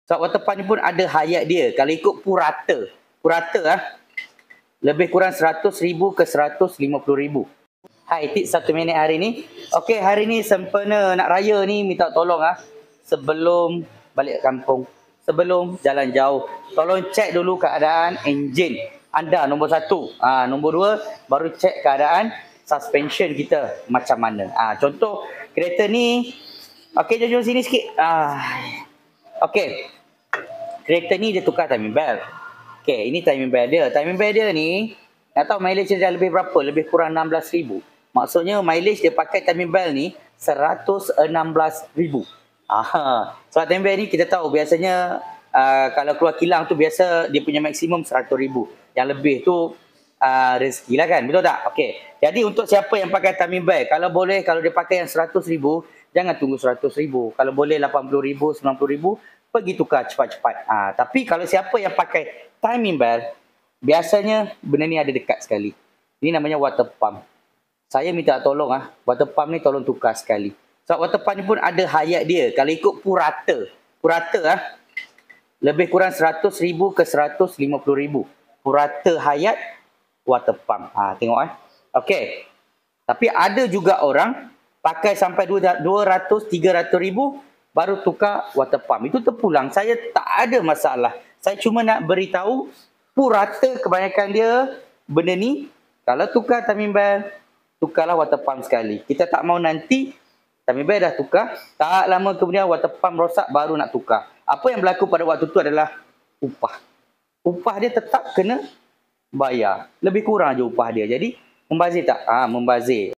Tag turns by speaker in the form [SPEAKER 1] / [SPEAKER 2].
[SPEAKER 1] Sebab water pump ni pun ada hayat dia. Kalau ikut purata. Lebih kurang 100,000 ke 150,000. Hai, tips 1 minit hari ni. Okey, hari ni sempena nak raya ni minta tolong sebelum balik kampung, sebelum jalan jauh, tolong cek dulu keadaan enjin anda, nombor 1. Nombor 2 baru cek keadaan suspension kita macam mana. Contoh kereta ni, okey, jom sini sikit. Okey. Kereta ni dia tukar timing belt. Okey, ini timing belt dia. Timing belt dia ni, nak tahu mileage dia dah lebih berapa? Lebih kurang 16,000. Maksudnya mileage dia pakai timing belt ni 116,000. Sebab timing belt ni kita tahu biasanya kalau keluar kilang tu biasa dia punya maksimum 100,000. Yang lebih tu rezeki lah kan, betul tak? Okey. Jadi untuk siapa yang pakai timing belt, kalau boleh, kalau dia pakai yang 100,000, jangan tunggu 100,000. Kalau boleh 80,000, 90,000, pergi tukar cepat-cepat. Tapi kalau siapa yang pakai timing belt, biasanya benda ni ada dekat sekali. Ini namanya water pump. Saya minta tolong water pump ni tolong tukar sekali. Sebab water pump ni pun ada hayat dia. Kalau ikut purata lebih kurang 100,000 ke 150,000. Purata hayat water pump. Tengok Okey. Tapi ada juga orang pakai sampai 200, 300,000 baru tukar water pump. Itu terpulang. Saya tak ada masalah. Saya cuma nak beritahu purata kebanyakan dia benda ni. Kalau tukar timing belt, tukarlah water pump sekali. Kita tak mau nanti timing belt dah tukar, tak lama kemudian water pump rosak baru nak tukar. Apa yang berlaku pada waktu tu adalah upah. Upah dia tetap kena bayar. Lebih kurang je upah dia. Jadi membazir tak? Membazir.